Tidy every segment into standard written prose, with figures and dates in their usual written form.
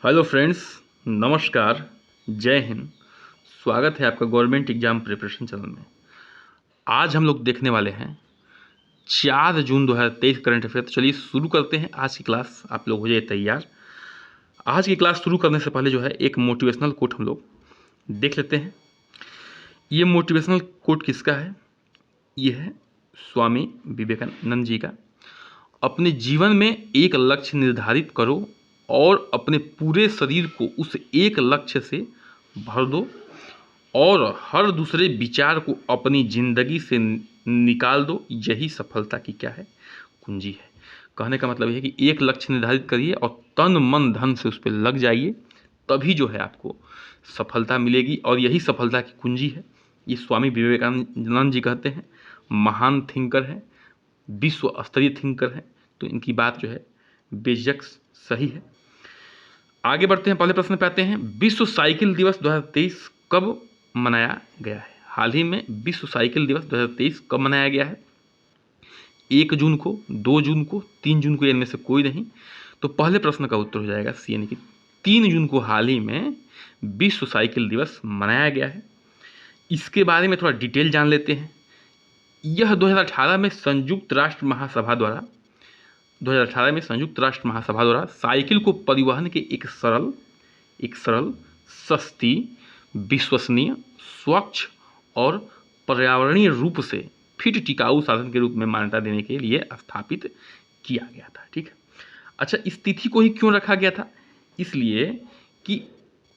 Hello friends, नमस्कार, जय हिंद। स्वागत है आपका गवर्नमेंट एग्जाम प्रिपरेशन चैनल में। आज हम लोग देखने वाले हैं 4 जून 2023 करंट अफेयर। तो चलिए शुरू करते हैं आज की क्लास। आप लोग हो जाइए तैयार। आज की क्लास शुरू करने से पहले जो है एक मोटिवेशनल कोट हम लोग देख लेते हैं। ये मोटिवेशनल कोट किसका है? ये है स्वामी विवेकानंद जी का। अपने जीवन में एक लक्ष्य निर्धारित करो और अपने पूरे शरीर को उस एक लक्ष्य से भर दो और हर दूसरे विचार को अपनी जिंदगी से निकाल दो। यही सफलता की क्या है? कुंजी है। कहने का मतलब है कि एक लक्ष्य निर्धारित करिए और तन मन धन से उस पर लग जाइए, तभी जो है आपको सफलता मिलेगी और यही सफलता की कुंजी है। ये स्वामी विवेकानंद जी कहते हैं, महान थिंकर है, विश्व स्तरीय थिंकर है। तो इनकी बात जो है बेशक सही है। आगे बढ़ते हैं, पहले प्रश्न पे आते हैं। विश्व साइकिल दिवस 2023 कब मनाया गया है? हाल ही में विश्व साइकिल दिवस 2023 कब मनाया गया है? 1 जून को, 2 जून को, 3 जून को, इनमें से कोई नहीं। तो पहले प्रश्न का उत्तर हो जाएगा सी, यानी कि 3 जून को हाल ही में विश्व साइकिल दिवस मनाया गया है। इसके बारे में थोड़ा डिटेल जान लेते हैं। यह 2018 में संयुक्त राष्ट्र महासभा द्वारा साइकिल को परिवहन के एक सरल, सस्ती, विश्वसनीय, स्वच्छ और पर्यावरणीय रूप से फिट टिकाऊ साधन के रूप में मान्यता देने के लिए स्थापित किया गया था। ठीक है। अच्छा, इस तिथि को ही क्यों रखा गया था? इसलिए कि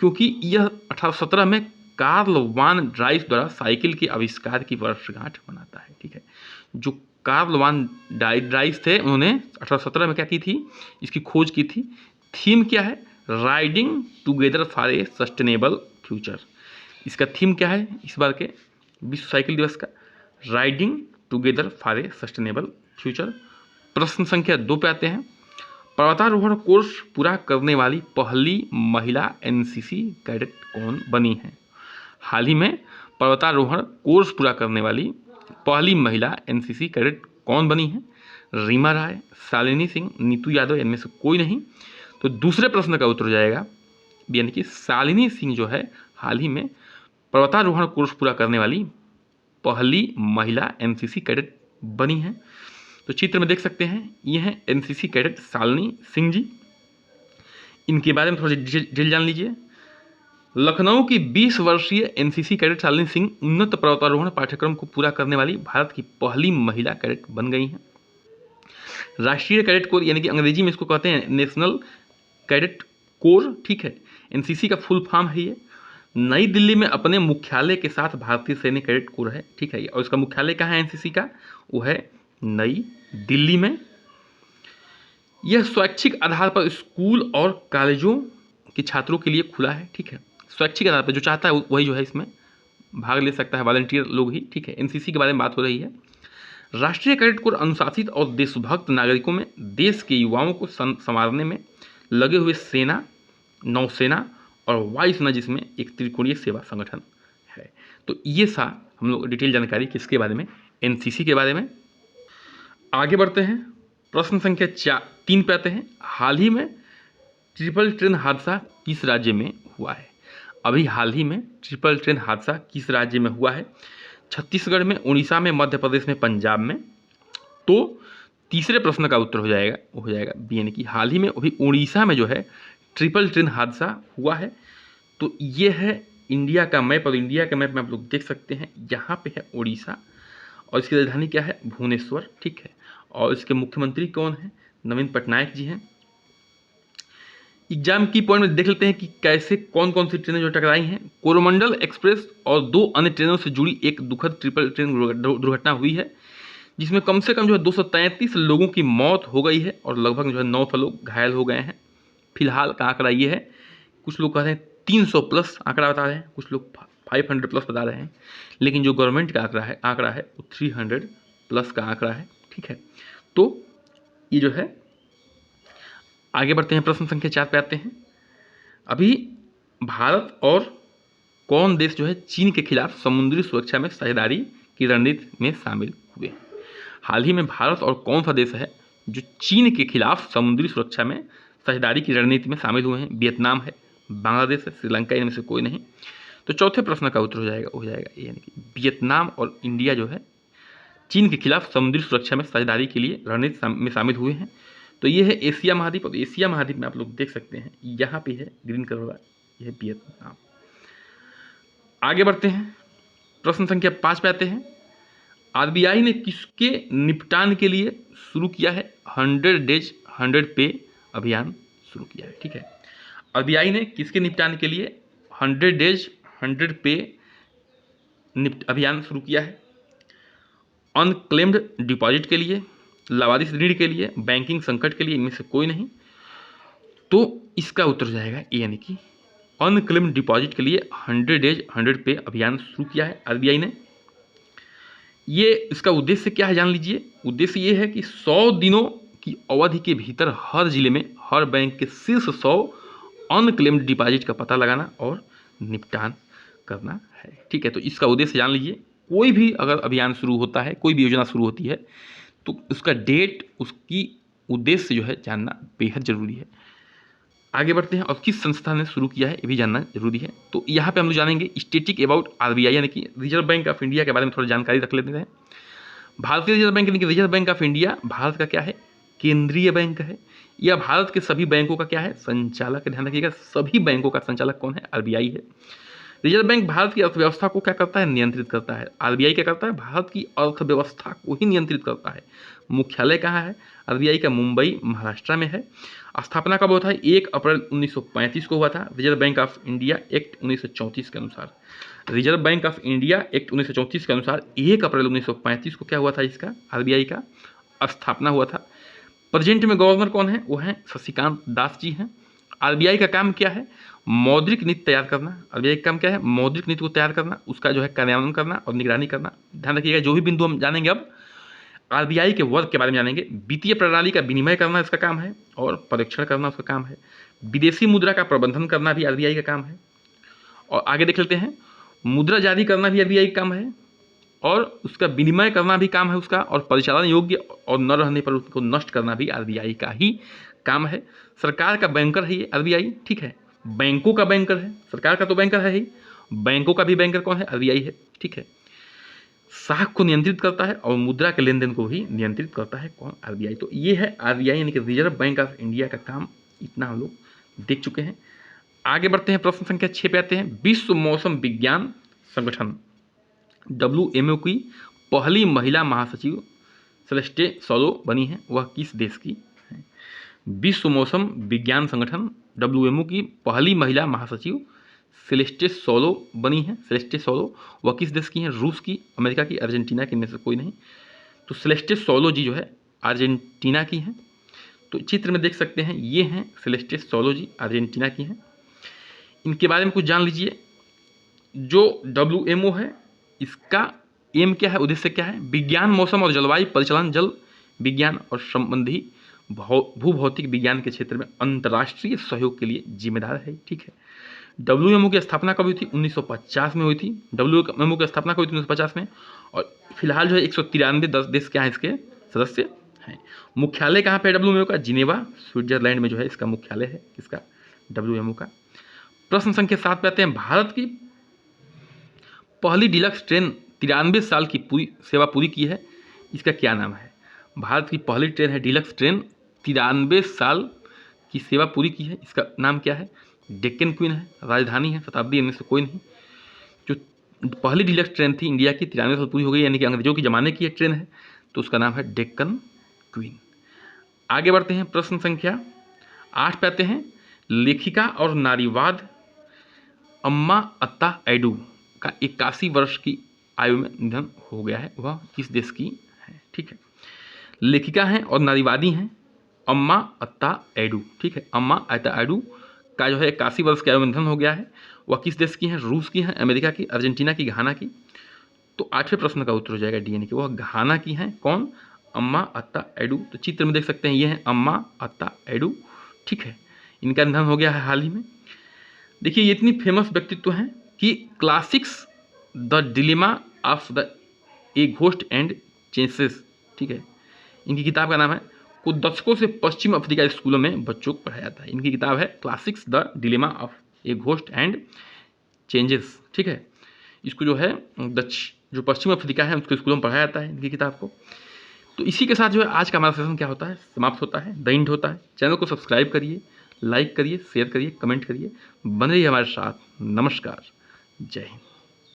क्योंकि यह 1817 में कार्ल वान ड्राइस द्वारा साइकिल के आविष्कार की वर्षगांठ मनाता है। ठीक है। जो कार्ल वान ड्राइस थे, उन्होंने 1817 में क्या की थी? इसकी खोज की थी। थीम क्या है? Riding together for a sustainable future. इसका थीम क्या है इस बार के विश्व साइकिल दिवस का? Riding together for a sustainable future. प्रश्न संख्या 2 पे आते हैं। पर्वतारोहण कोर्स पूरा करने वाली पहली महिला एनसीसी कैडेट कौन बनी है? हाल ही में पर्वतारोहण कोर्स पूरा करने वाली पहली महिला एनसीसी कैडेट कौन बनी है? रीमा राय, शालिनी सिंह, नीतू यादव, इनमें से कोई नहीं। तो दूसरे प्रश्न का उत्तर हो जाएगा, यानी कि शालिनी सिंह जो है हाल ही में पर्वतारोहण कोर्स पूरा करने वाली पहली महिला एनसीसी कैडेट बनी है। तो चित्र में देख सकते हैं, ये हैं एनसीसी कैडेट शालिनी सिंह जी। इनके बारे में थोड़ा डिटेल जान लीजिए। लखनऊ की 20 वर्षीय एनसीसी कैडेट शालिनी सिंह उन्नत पर्वतारोहण पाठ्यक्रम को पूरा करने वाली भारत की पहली महिला कैडेट बन गई हैं। राष्ट्रीय कैडेट कोर, यानी कि अंग्रेजी में इसको कहते हैं नेशनल कैडेट कोर। ठीक है। एनसीसी का फुल फॉर्म है ये। नई दिल्ली में अपने मुख्यालय के साथ भारतीय सैनिक कैडेट कोर है। ठीक है। और इसका मुख्यालय कहाँ है एनसीसी का? वो है नई दिल्ली में। यह स्वैच्छिक आधार पर स्कूल और कॉलेजों के छात्रों के लिए खुला है। ठीक है। स्वैच्छिक आधार पर जो चाहता है वही जो है इसमें भाग ले सकता है, वॉलंटियर लोग ही। ठीक है। एनसीसी के बारे में बात हो रही है। राष्ट्रीय कैडेट कोर अनुशासित और देशभक्त नागरिकों में देश के युवाओं को संवारने में लगे हुए सेना, नौसेना और वायुसेना, जिसमें एक त्रिकोणीय सेवा संगठन है। तो ये सा हम लोग डिटेल जानकारी किसके बारे में? एनसीसी के बारे में। आगे बढ़ते हैं, प्रश्न संख्या 3 पे आते हैं। हाल ही में ट्रिपल ट्रेन हादसा किस राज्य में हुआ है? अभी हाल ही में ट्रिपल ट्रेन हादसा किस राज्य में हुआ है? छत्तीसगढ़ में, उड़ीसा में, मध्य प्रदेश में, पंजाब में। तो तीसरे प्रश्न का उत्तर हो जाएगा बी, यानी कि हाल ही में अभी उड़ीसा में जो है ट्रिपल ट्रेन हादसा हुआ है। तो ये है इंडिया का मैप, और इंडिया के मैप में आप लोग देख सकते हैं, यहाँ पे है उड़ीसा और इसकी राजधानी क्या है? भुवनेश्वर। ठीक है। और इसके मुख्यमंत्री कौन है? नवीन पटनायक जी हैं। एग्जाम की पॉइंट में देख लेते हैं कि कैसे कौन कौन सी ट्रेनें जो टकराई हैं। कोरोमंडल एक्सप्रेस और 2 अन्य ट्रेनों से जुड़ी एक दुखद ट्रिपल ट्रेन दुर्घटना हुई है, जिसमें कम से कम जो है 233 लोगों की मौत हो गई है और लगभग जो है 9 लोग घायल हो गए हैं। फिलहाल का आंकड़ा ये है, कुछ लोग कह रहे हैं 300 प्लस आंकड़ा बता रहे हैं, कुछ लोग 500 प्लस बता रहे हैं, लेकिन जो गवर्नमेंट का आंकड़ा है वो 300 प्लस का आंकड़ा है। ठीक है। तो ये जो है, आगे बढ़ते हैं, प्रश्न संख्या 4 पे आते हैं। अभी भारत और कौन देश जो है चीन के खिलाफ समुद्री सुरक्षा में साझेदारी की रणनीति में शामिल हुए हैं? हाल ही में भारत और कौन सा देश है जो चीन के खिलाफ समुद्री सुरक्षा में साझेदारी की रणनीति में शामिल हुए हैं? वियतनाम है, बांग्लादेश है, श्रीलंका, इनमें से कोई नहीं। तो चौथे प्रश्न का उत्तर हो जाएगा यानी कि वियतनाम और इंडिया जो है चीन के खिलाफ समुद्री सुरक्षा में साझेदारी के लिए रणनीति में शामिल हुए हैं। तो ये है एशिया महाद्वीप, और एशिया महाद्वीप में आप लोग देख सकते हैं यहाँ पे है ग्रीन कलर वाला, यह है वियतनाम। आगे बढ़ते हैं, प्रश्न संख्या 5 पे आते हैं। आरबीआई ने किसके निपटान के लिए शुरू किया है 100 डेज 100 पे अभियान शुरू किया है? ठीक है, आरबीआई ने किसके निपटान के लिए 100 डेज 100 पे अभियान शुरू किया है? अनक्लेम्ड डिपॉजिट के लिए, लावारिस ऋण के लिए, बैंकिंग संकट के लिए, इनमें से कोई नहीं। तो इसका उत्तर हो जाएगा ए, यानी कि अनक्लेम्ड डिपॉजिट के लिए 100 डेज 100 पे अभियान शुरू किया है आरबीआई ने। ये इसका उद्देश्य क्या है जान लीजिए। उद्देश्य ये है कि 100 दिनों की अवधि के भीतर हर जिले में हर बैंक के शीर्ष 100 अनक्लेम्ड डिपॉजिट का पता लगाना और निपटान करना है। ठीक है, तो इसका उद्देश्य जान लीजिए। कोई भी अगर अभियान शुरू होता है, कोई भी योजना शुरू होती है, तो उसका डेट, उसकी उद्देश्य जो है जानना बेहद जरूरी है। आगे बढ़ते हैं, और किस संस्था ने शुरू किया है ये भी जानना जरूरी है। तो यहाँ पे हम लोग जानेंगे स्टैटिक अबाउट आरबीआई, यानी कि रिजर्व बैंक ऑफ इंडिया के बारे में थोड़ी जानकारी रख लेते हैं। भारतीय रिजर्व बैंक यानी कि reserve bank of India Bharat का क्या है? केंद्रीय बैंक है। यह भारत के सभी बैंकों का क्या है? संचालक। ध्यान रखिएगा, सभी बैंकों का संचालक कौन है? आरबीआई है। रिजर्व बैंक भारत की अर्थव्यवस्था को क्या करता है? नियंत्रित करता है। आरबीआई क्या करता है? भारत की अर्थव्यवस्था को ही नियंत्रित करता है। मुख्यालय कहाँ है? आरबीआई का मुंबई महाराष्ट्र में है। स्थापना कब हुआ था? 1 अप्रैल 1935 को हुआ था। Reserve bank of India act 1934 के अनुसार, reserve bank of India act 1934 के अनुसार 1 अप्रैल 1935 को क्या हुआ था? इसका, आरबीआई का स्थापना हुआ था। प्रेजेंट में गवर्नर कौन है? वो हैं शशिकांत दास जी हैं। आरबीआई का काम क्या है? मौद्रिक नीति तैयार करना। आरबीआई का काम क्या है? मौद्रिक नीति को तैयार करना, उसका जो है कार्यान्वयन करना और निगरानी करना। ध्यान रखिएगा, जो भी बिंदु हम जानेंगे अब आरबीआई के वर्क के बारे में जानेंगे। वित्तीय प्रणाली का विनिमय करना इसका काम है, और परीक्षण करना उसका काम है। विदेशी मुद्रा का प्रबंधन करना भी आरबीआई का काम है। और आगे देख लेते हैं, मुद्रा जारी करना भी आरबीआई का काम है, और उसका विनिमय करना भी काम है उसका, और परिचालन योग्य और न रहने पर उसको नष्ट करना भी आरबीआई का ही काम है। सरकार का बैंकर है ये आरबीआई। ठीक है, बैंकों का बैंकर है, सरकार का तो बैंकर है ही, बैंकों का भी बैंकर कौन है? आरबीआई है। ठीक है, साख को नियंत्रित करता है और मुद्रा के लेन देन को भी नियंत्रित करता है कौन? आरबीआई। तो ये है आरबीआई यानी कि रिजर्व बैंक ऑफ इंडिया का काम। इतना हम लोग देख चुके हैं। आगे बढ़ते हैं, प्रश्न संख्या 6 पे आते हैं। विश्व मौसम विज्ञान संगठन WMO की पहली महिला महासचिव सेलेस्टे सोलो बनी है, वह किस देश की है? विश्व मौसम विज्ञान संगठन WMO की पहली महिला महासचिव सेलेस्टे सोलो बनी है। सेलेस्टे सोलो वह किस देश की हैं? रूस की, अमेरिका की, अर्जेंटीना की, इनमें से कोई नहीं। तो सेलेस्टे सोलो जी जो है अर्जेंटीना की हैं। तो चित्र में देख सकते हैं, ये हैं सेलेस्टे सोलो जी, अर्जेंटीना की हैं। इनके बारे में कुछ जान लीजिए। जो WMO है, इसका एम क्या है, उद्देश्य क्या है? विज्ञान, मौसम और जलवायु परिचालन, जल विज्ञान और संबंधी भूभौतिक विज्ञान के क्षेत्र में अंतर्राष्ट्रीय सहयोग के लिए जिम्मेदार है। ठीक है, WMO की स्थापना कब हुई थी? 1950 में हुई थी। WMO की स्थापना कब हुई थी? 1950 में। और फिलहाल जो है 193 देश क्या है इसके सदस्य हैं। मुख्यालय कहाँ पे है WMO का? जिनेवा, स्विट्जरलैंड में जो है इसका मुख्यालय है, इसका WMO का। प्रश्न संख्या 7 पे आते हैं। भारत की पहली डीलक्स ट्रेन 93 साल की सेवा पूरी की है, इसका क्या नाम है? भारत की पहली ट्रेन है डीलक्स ट्रेन, 93 साल की सेवा पूरी की है, इसका नाम क्या है? डेक्कन क्वीन है, राजधानी है शताब्दी, इनमें से कोई नहीं। जो पहली डीलक्स ट्रेन थी इंडिया की, 93 साल पूरी हो गई, यानी कि अंग्रेजों के ज़माने की एक ट्रेन है, तो उसका नाम है डेक्कन क्वीन। आगे बढ़ते हैं, प्रश्न संख्या 8 पे आते हैं। लेखिका और नारीवाद अम्मा अत्ता एडू का 81 वर्ष की आयु में निधन हो गया है, वह किस देश की है? ठीक है, लेखिका हैं और नारीवादी हैं अम्मा अत्ता एडू। ठीक है, अम्मा अत्ता एडू का जो है 81 वर्ष की आयु में निधन हो गया है, वह किस देश की हैं? रूस की हैं, अमेरिका की, अर्जेंटीना की, घाना की। तो 8वें प्रश्न का उत्तर हो जाएगा डी, यानी कि वह घाना की हैं। कौन? अम्मा अत्ता एडू। तो चित्र में देख सकते हैं, ये हैं अम्मा अत्ता एडू। ठीक है, इनका निधन हो गया है हाल ही में। देखिए, ये इतनी फेमस व्यक्तित्व हैं कि classics the dilemma of the a ghost and chases, ठीक है, इनकी किताब का नाम है को दशकों से पश्चिम अफ्रीका स्कूलों में बच्चों को पढ़ाया जाता है। इनकी किताब है classics the dilemma of a ghost and changes, ठीक है। इसको जो है जो पश्चिम अफ्रीका है उसके स्कूलों में पढ़ाया जाता है इनकी किताब को। तो इसी के साथ जो है आज का हमारा सेशन क्या होता है, समाप्त होता है, द एंड होता है। चैनल को सब्सक्राइब करिए, लाइक करिए, शेयर करिए, कमेंट करिए, बने रहिए हमारे साथ। नमस्कार, जय हिंद।